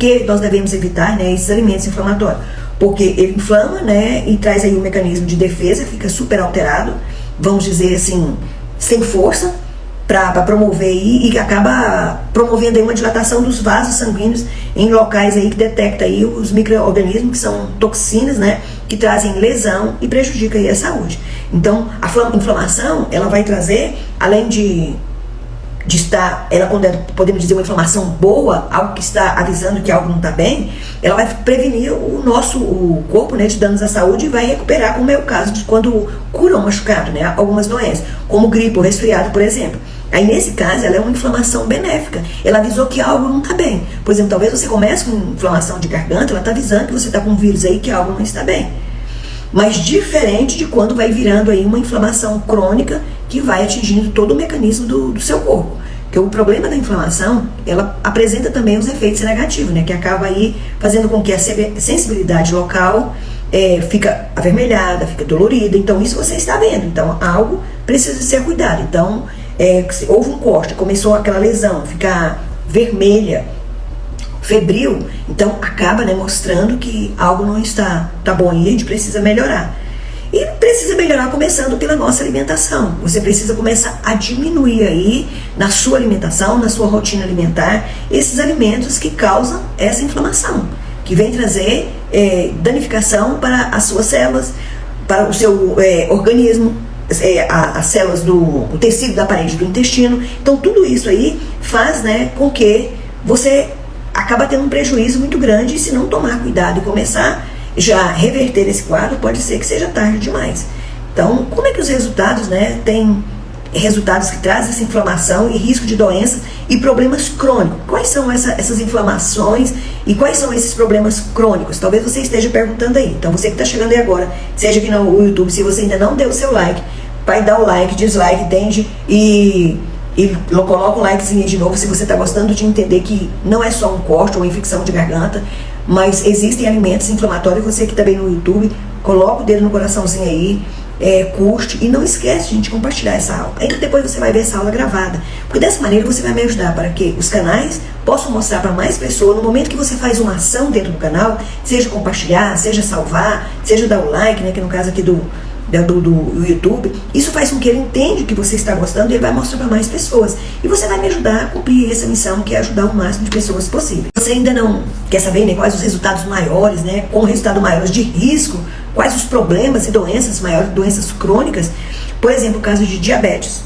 que nós devemos evitar, né, esses alimentos inflamatórios? Porque ele inflama, né, e traz aí um mecanismo de defesa, fica super alterado, vamos dizer assim, sem força, para promover aí, e acaba promovendo aí uma dilatação dos vasos sanguíneos em locais aí que detecta aí os micro-organismos, que são toxinas, né, que trazem lesão e prejudica aí a saúde. Então, a inflamação, ela vai trazer, além de estar, ela, quando podemos dizer uma inflamação boa, algo que está avisando que algo não está bem, ela vai prevenir o corpo, né, de danos à saúde, e vai recuperar, como é o caso de quando cura um machucado, né, algumas doenças, como gripe ou resfriado, por exemplo. Aí, nesse caso, ela é uma inflamação benéfica. Ela avisou que algo não está bem. Por exemplo, talvez você comece com inflamação de garganta, ela está avisando que você está com um vírus aí, que algo não está bem. Mas diferente de quando vai virando aí uma inflamação crônica que vai atingindo todo o mecanismo do seu corpo. Porque o problema da inflamação, ela apresenta também os efeitos negativos, né? Que acaba aí fazendo com que a sensibilidade local fica avermelhada, fica dolorida. Então, isso você está vendo. Então, algo precisa ser cuidado. Então, se houve um corte, começou aquela lesão, ficar vermelha, febril, então acaba, né, mostrando que algo não está bom e a gente precisa melhorar. E precisa melhorar começando pela nossa alimentação. Você precisa começar a diminuir aí na sua alimentação, na sua rotina alimentar, esses alimentos que causam essa inflamação, que vem trazer danificação para as suas células, para o seu organismo, as células o tecido da parede do intestino. Então tudo isso aí faz, né, com que você acaba tendo um prejuízo muito grande, e se não tomar cuidado e começar já reverter esse quadro, pode ser que seja tarde demais. Então, como é que os resultados, né, tem resultados que trazem essa inflamação e risco de doenças e problemas crônicos? Quais são essas inflamações e quais são esses problemas crônicos? Talvez você esteja perguntando aí. Então, você que está chegando aí agora, seja aqui no YouTube, se você ainda não deu o seu like, vai dar o like, dislike, entende? E coloca um likezinho de novo se você está gostando de entender que não é só um corte ou uma infecção de garganta, mas existem alimentos inflamatórios. Você que está bem no YouTube, coloca o dedo no coraçãozinho aí, curte, e não esquece, gente, de compartilhar essa aula. Aí depois você vai ver essa aula gravada, porque dessa maneira você vai me ajudar para que os canais possam mostrar para mais pessoas. No momento que você faz uma ação dentro do canal, seja compartilhar, seja salvar, seja dar o like, né, que no caso aqui do YouTube, isso faz com que ele entenda que você está gostando, e ele vai mostrar para mais pessoas, e você vai me ajudar a cumprir essa missão, que é ajudar o máximo de pessoas possível. Você ainda não quer saber, né, quais os resultados maiores, né, com resultados maiores de risco, quais os problemas e doenças maiores, doenças crônicas? Por exemplo, o caso de diabetes.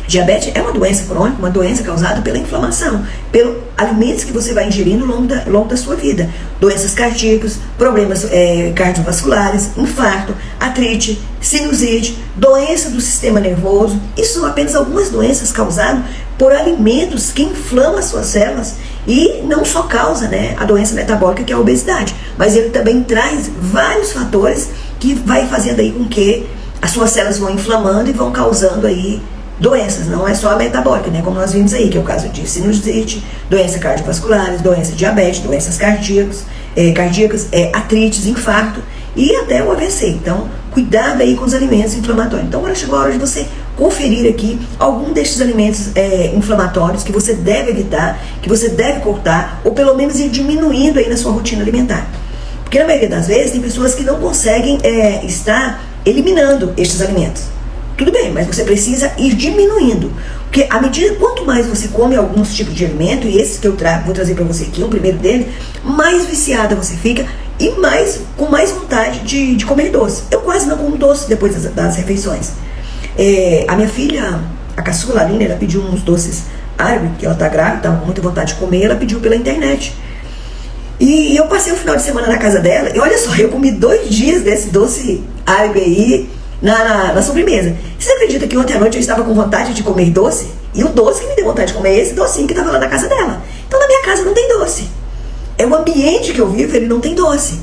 Diabetes é uma doença crônica, uma doença causada pela inflamação, pelos alimentos que você vai ingerindo ao longo da sua vida. Doenças cardíacas, problemas cardiovasculares, infarto, artrite, sinusite, doença do sistema nervoso. Isso são apenas algumas doenças causadas por alimentos que inflamam as suas células, e não só causa, né, a doença metabólica, que é a obesidade, mas ele também traz vários fatores que vai fazendo aí com que as suas células vão inflamando e vão causando aí doenças. Não é só a metabólica, né, como nós vimos aí, que é o caso de sinusite, doenças cardiovasculares, doença de diabetes, doenças cardíacas, artrites, infarto e até o AVC. Então, cuidado aí com os alimentos inflamatórios. Então, agora chegou a hora de você conferir aqui algum destes alimentos inflamatórios que você deve evitar, que você deve cortar, ou pelo menos ir diminuindo aí na sua rotina alimentar. Porque na maioria das vezes tem pessoas que não conseguem estar eliminando estes alimentos. Tudo bem, mas você precisa ir diminuindo. Porque à medida, quanto mais você come alguns tipos de alimento, e esses que eu vou trazer para você aqui, o primeiro deles, mais viciada você fica e com mais vontade de comer doce. Eu quase não como doce depois das refeições. A minha filha, a caçula Aline, ela pediu uns doces árabes, que ela está grávida, estava com muita vontade de comer, ela pediu pela internet. E eu passei o final de semana na casa dela, e olha só, eu comi 2 dias desse doce árabe aí, na sobremesa. Você acredita que ontem à noite eu estava com vontade de comer doce? E o doce que me deu vontade de comer é esse docinho que estava lá na casa dela. Então na minha casa não tem doce. É o ambiente que eu vivo, ele não tem doce.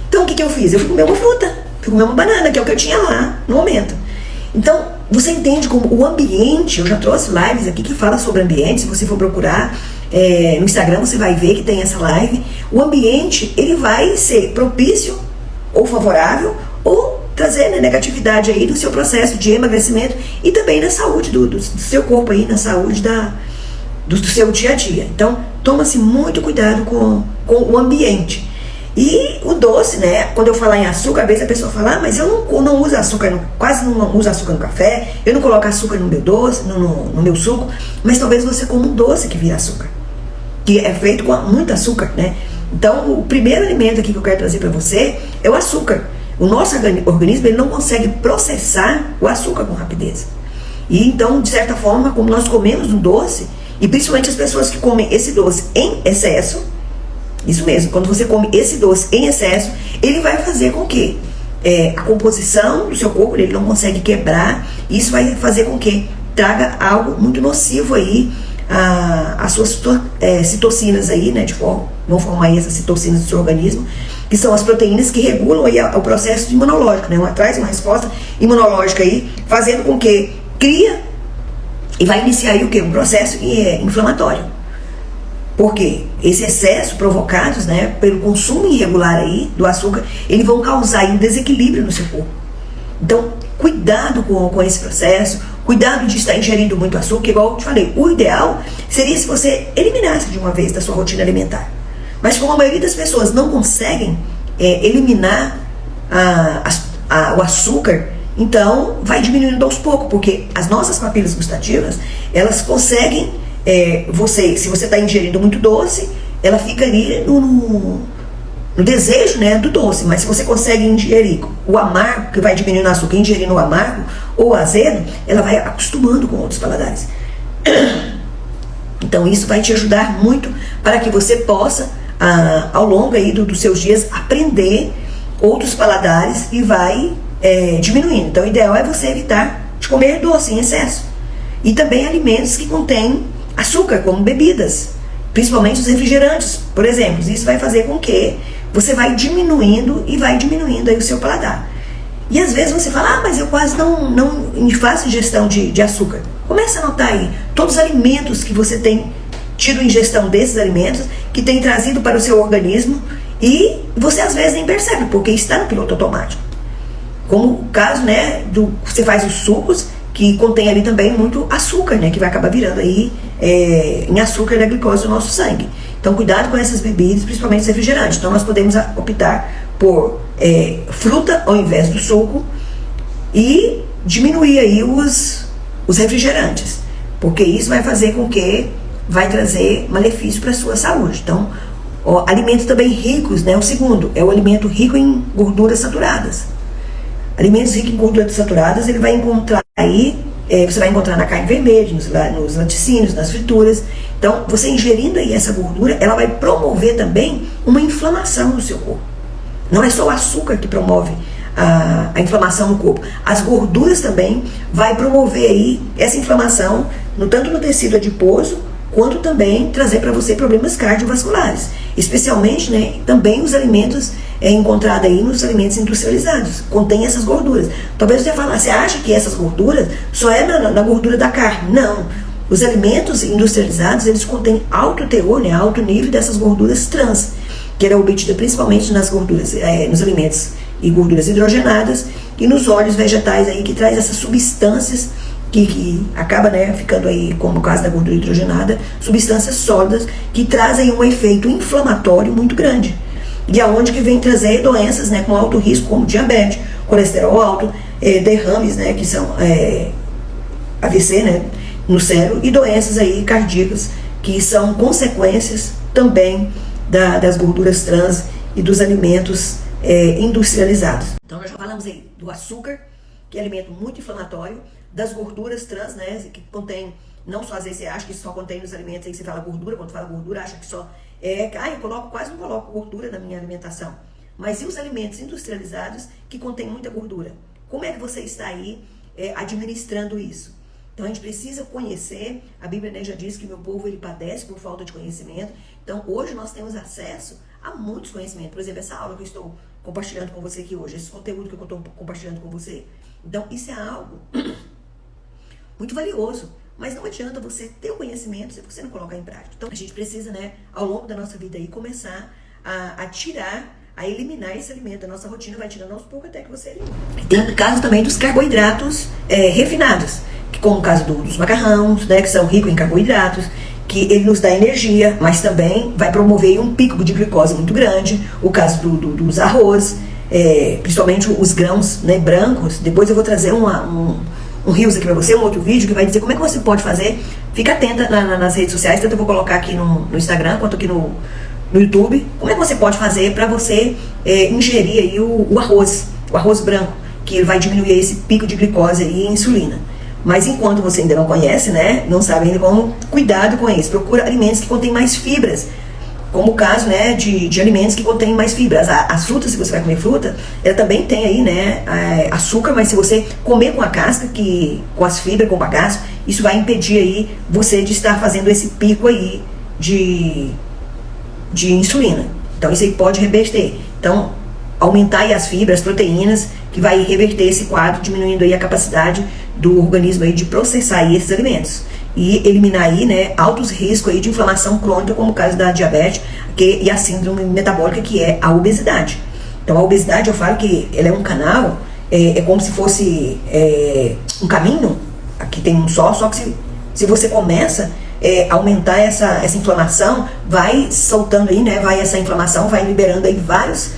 Então o que eu fiz? Eu fui comer uma fruta, fui comer uma banana, que é o que eu tinha lá no momento. Então você entende como o ambiente, eu já trouxe lives aqui que fala sobre ambiente. Se você for procurar no Instagram, você vai ver que tem essa live. O ambiente, ele vai ser propício ou favorável, ou trazer, né, negatividade aí no seu processo de emagrecimento, e também na saúde do seu corpo aí, na saúde do seu dia a dia. Então, toma-se muito cuidado com com o ambiente. E o doce, né, quando eu falar em açúcar, às vezes a pessoa fala, mas eu não uso açúcar, quase não uso açúcar no café, eu não coloco açúcar no meu doce, no meu suco, mas talvez você coma um doce que vira açúcar, que é feito com muito açúcar, né? Então, o primeiro alimento aqui que eu quero trazer para você é o açúcar. O nosso organismo, ele não consegue processar o açúcar com rapidez. E então, de certa forma, como nós comemos um doce, e principalmente as pessoas que comem esse doce em excesso, isso mesmo, quando você come esse doce em excesso, ele vai fazer com que a composição do seu corpo, ele não consegue quebrar, e isso vai fazer com que traga algo muito nocivo aí, as suas citocinas aí, né, vão formar aí essas citocinas do seu organismo, que são as proteínas que regulam aí o processo imunológico, né, traz uma resposta imunológica aí, fazendo com que cria e vai iniciar aí o quê? Um processo inflamatório. Porque esse excesso provocados, né, pelo consumo irregular aí do açúcar, eles vão causar aí um desequilíbrio no seu corpo. Então, cuidado com esse processo, cuidado de estar ingerindo muito açúcar, igual eu te falei, o ideal seria se você eliminasse de uma vez da sua rotina alimentar. Mas como a maioria das pessoas não conseguem eliminar o açúcar, então vai diminuindo aos poucos, porque as nossas papilas gustativas, elas conseguem, se você está ingerindo muito doce, ela fica ali no desejo, né, do doce, mas se você consegue ingerir o amargo, que vai diminuindo o açúcar, ingerindo o amargo ou o azedo, ela vai acostumando com outros paladares. Então isso vai te ajudar muito para que você possa, ao longo aí dos seus dias, aprender outros paladares e vai diminuindo. Então o ideal é você evitar de comer doce em excesso. E também alimentos que contêm açúcar, como bebidas, principalmente os refrigerantes, por exemplo. Isso vai fazer com que você vai diminuindo aí o seu paladar. E às vezes você fala, mas eu quase não faço ingestão de açúcar. Começa a anotar aí todos os alimentos que você tem tido ingestão desses alimentos, que tem trazido para o seu organismo, e você às vezes nem percebe, porque está no piloto automático. Como o caso, né, você faz os sucos, que contém ali também muito açúcar, né, que vai acabar virando aí em açúcar da glicose do nosso sangue. Então cuidado com essas bebidas, principalmente os refrigerantes. Então nós podemos optar por fruta ao invés do suco e diminuir aí os refrigerantes, porque isso vai fazer com que vai trazer malefício para a sua saúde. Então, alimentos também ricos, né, o segundo é o alimento rico em gorduras saturadas. Alimentos ricos em gorduras saturadas, ele vai encontrar aí, você vai encontrar na carne vermelha, nos laticínios, nas frituras. Então, você ingerindo aí essa gordura, ela vai promover também uma inflamação no seu corpo. Não é só o açúcar que promove a inflamação no corpo. As gorduras também vai promover aí essa inflamação, tanto no tecido adiposo, quanto também trazer para você problemas cardiovasculares. Especialmente, né, também os alimentos encontrados aí nos alimentos industrializados, contém essas gorduras. Talvez você fale, você acha que essas gorduras só é na gordura da carne? Não. Os alimentos industrializados, eles contêm alto teor, né, alto nível dessas gorduras trans, que era obtida principalmente nas gorduras, nos alimentos e gorduras hidrogenadas e nos óleos vegetais aí, que traz essas substâncias que acaba, né, ficando aí, como no caso da gordura hidrogenada, substâncias sólidas que trazem um efeito inflamatório muito grande. E aonde que vem trazer doenças, né, com alto risco, como diabetes, colesterol alto, derrames, né, que são AVC, né, no cérebro, e doenças aí cardíacas, que são consequências também das gorduras trans e dos alimentos industrializados. Então nós já falamos aí do açúcar, que é alimento muito inflamatório, das gorduras trans, né, que contém, não só às vezes você acha que só contém nos alimentos, aí você fala gordura, quando fala gordura acha que só eu quase não coloco gordura na minha alimentação. Mas e os alimentos industrializados que contêm muita gordura? Como é que você está aí administrando isso? Então a gente precisa conhecer, a Bíblia, né, já diz que meu povo ele padece por falta de conhecimento. Então hoje nós temos acesso a muitos conhecimentos. Por exemplo, essa aula que eu estou compartilhando com você aqui hoje, esse conteúdo que eu estou compartilhando com você. Então isso é algo muito valioso, mas não adianta você ter o conhecimento se você não colocar em prática. Então a gente precisa, né, ao longo da nossa vida aí, começar a eliminar esse alimento da nossa rotina, vai tirando aos poucos até que você elimine. Tem o caso também dos carboidratos refinados, como o caso dos macarrões, né, que são ricos em carboidratos, que ele nos dá energia, mas também vai promover um pico de glicose muito grande. O caso dos arroz, principalmente os grãos, né, brancos. Depois eu vou trazer um Reels aqui para você, um outro vídeo que vai dizer como é que você pode fazer. Fica atenta nas redes sociais, tanto eu vou colocar aqui no Instagram quanto aqui no YouTube. Como é que você pode fazer para você ingerir aí o arroz branco, que ele vai diminuir esse pico de glicose e insulina. Mas enquanto você ainda não conhece, né, não sabe ainda como, cuidado com isso. Procura alimentos que contêm mais fibras, como o caso, né, de alimentos que contêm mais fibras. As frutas, se você vai comer fruta, ela também tem aí, né, açúcar, mas se você comer com a casca, com as fibras, com o bagaço, isso vai impedir aí você de estar fazendo esse pico aí de insulina. Então isso aí pode reverter. Então, aumentar aí as fibras, as proteínas, que vai reverter esse quadro, diminuindo aí a capacidade do organismo aí de processar aí esses alimentos e eliminar aí, né, altos riscos aí de inflamação crônica, como o caso da diabetes e a síndrome metabólica, que é a obesidade. Então a obesidade, eu falo que ela é um canal, é como se fosse um caminho, aqui tem um só que se você começa a aumentar essa inflamação, vai soltando aí, né, essa inflamação vai liberando aí vários,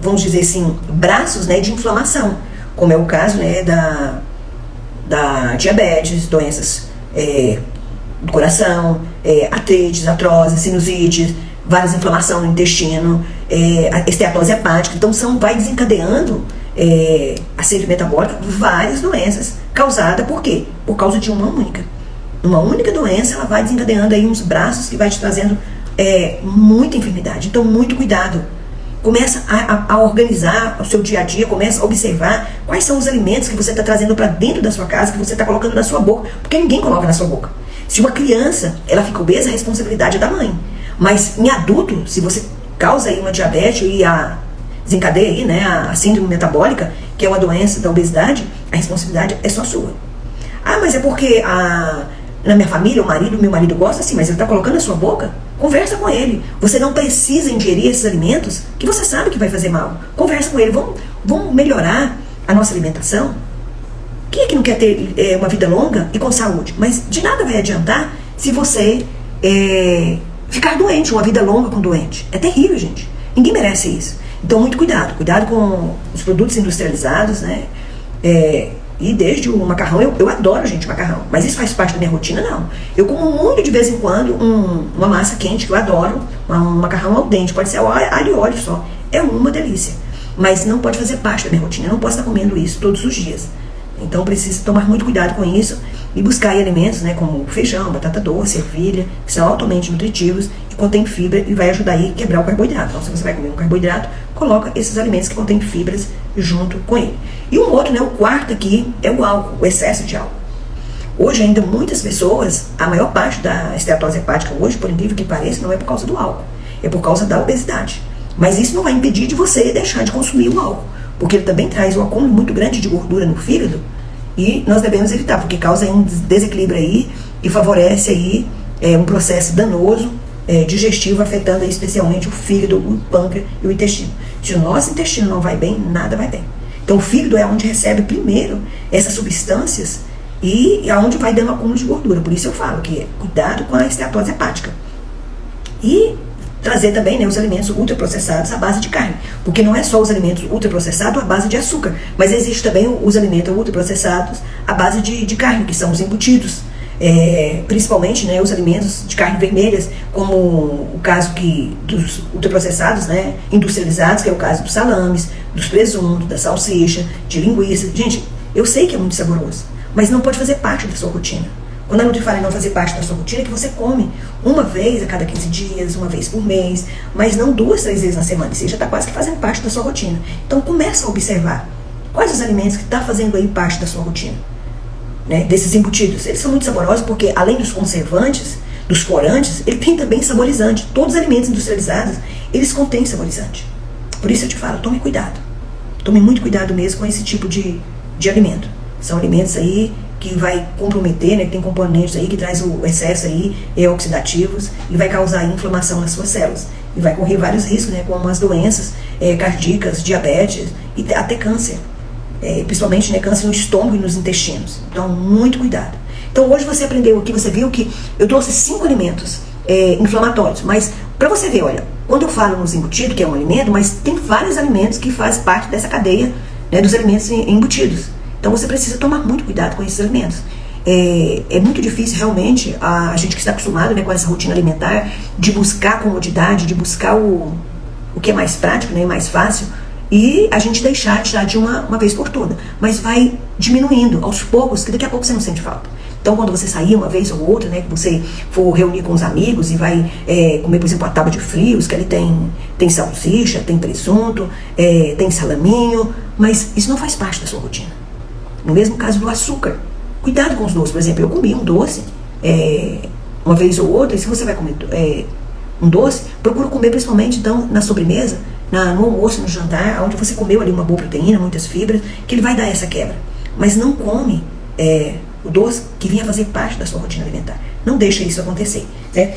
vamos dizer assim, braços, né, de inflamação, como é o caso, né, da diabetes, doenças do coração, artrite, artrose, sinusite, várias inflamações no intestino, esteatose hepática. Então vai desencadeando a síndrome metabólica várias doenças causadas por quê? Por causa de uma única doença. Ela vai desencadeando aí uns braços que vai te trazendo muita enfermidade. Então muito cuidado. Começa a organizar o seu dia a dia, começa a observar quais são os alimentos que você está trazendo para dentro da sua casa, que você está colocando na sua boca, porque ninguém coloca na sua boca. Se uma criança ela fica obesa, a responsabilidade é da mãe. Mas em adulto, se você causa aí uma diabetes e desencadeia aí, né, a síndrome metabólica, que é uma doença da obesidade, a responsabilidade é só sua. Ah, mas é porque na minha família, meu marido gosta assim, mas ele está colocando na sua boca? Conversa com ele. Você não precisa ingerir esses alimentos que você sabe que vai fazer mal. Conversa com ele. Vamos melhorar a nossa alimentação? Quem é que não quer ter uma vida longa e com saúde? Mas de nada vai adiantar se você ficar doente, uma vida longa com doente. É terrível, gente. Ninguém merece isso. Então, muito cuidado. Cuidado com os produtos industrializados, né? E desde o macarrão, eu adoro, gente, macarrão. Mas isso faz parte da minha rotina? Não. Eu como muito de vez em quando uma massa quente, que eu adoro, um macarrão al dente. Pode ser alho e óleo só. É uma delícia. Mas não pode fazer parte da minha rotina. Eu não posso estar comendo isso todos os dias. Então preciso tomar muito cuidado com isso e buscar aí alimentos, né, como feijão, batata doce, ervilha, que são altamente nutritivos e contém fibra e vai ajudar aí a quebrar o carboidrato. Então se você vai comer um carboidrato, coloca esses alimentos que contêm fibras junto com ele. E um outro, né, o quarto aqui, é o álcool, o excesso de álcool. Hoje ainda muitas pessoas, a maior parte da esteatose hepática hoje, por incrível que pareça, não é por causa do álcool, é por causa da obesidade. Mas isso não vai impedir de você deixar de consumir o álcool, porque ele também traz um acúmulo muito grande de gordura no fígado e nós devemos evitar, porque causa um desequilíbrio aí e favorece aí um processo danoso digestivo, afetando aí especialmente o fígado, o pâncreas e o intestino. Se o nosso intestino não vai bem, nada vai bem. Então o fígado é onde recebe primeiro essas substâncias e aonde vai dando acúmulo de gordura. Por isso eu falo que cuidado com a esteatose hepática. E trazer também, né, os alimentos ultraprocessados à base de carne, porque não é só os alimentos ultraprocessados à base de açúcar, mas existe também os alimentos ultraprocessados à base de carne, que são os embutidos, principalmente, né, os alimentos de carne vermelhas, como o caso dos ultraprocessados, né, industrializados, que é o caso dos salames, dos presuntos, da salsicha, de linguiça. Gente, eu sei que é muito saboroso, mas não pode fazer parte da sua rotina. Quando a Nutri fala em não fazer parte da sua rotina, é que você come uma vez a cada 15 dias, uma vez por mês, mas não 2, 3 vezes na semana. Você já está quase que fazendo parte da sua rotina. Então começa a observar quais os alimentos que estão fazendo aí parte da sua rotina, né, desses embutidos. Eles são muito saborosos porque, além dos conservantes, dos corantes, ele tem também saborizante. Todos os alimentos industrializados, eles contêm saborizante. Por isso eu te falo, tome cuidado. Tome muito cuidado mesmo com esse tipo de alimento. São alimentos aí que vai comprometer, né, que tem componentes aí que traz o excesso aí, oxidativos, e vai causar inflamação nas suas células. E vai correr vários riscos, né, como as doenças cardíacas, diabetes e até câncer. Principalmente, né, câncer no estômago e nos intestinos. Então, muito cuidado. Então hoje você aprendeu aqui, você viu que eu trouxe 5 alimentos inflamatórios, mas para você ver, olha, quando eu falo nos embutidos, que é um alimento, mas tem vários alimentos que fazem parte dessa cadeia, né, dos alimentos embutidos. Então você precisa tomar muito cuidado com esses alimentos. É muito difícil realmente a gente que está acostumado, né, com essa rotina alimentar, de buscar comodidade, de buscar o que é mais prático, né, mais fácil, e a gente deixar de uma vez por toda. Mas vai diminuindo aos poucos, que daqui a pouco você não sente falta. Então quando você sair uma vez ou outra, né, que você for reunir com os amigos e vai comer, por exemplo, uma tábua de frios, que ali tem salsicha, tem presunto, tem salaminho, mas isso não faz parte da sua rotina. No mesmo caso do açúcar. Cuidado com os doces. Por exemplo, eu comi um doce uma vez ou outra, e se você vai comer um doce, procura comer principalmente então, na sobremesa, no almoço, no jantar, onde você comeu ali uma boa proteína, muitas fibras, que ele vai dar essa quebra. Mas não come o doce que vinha fazer parte da sua rotina alimentar. Não deixa isso acontecer, né?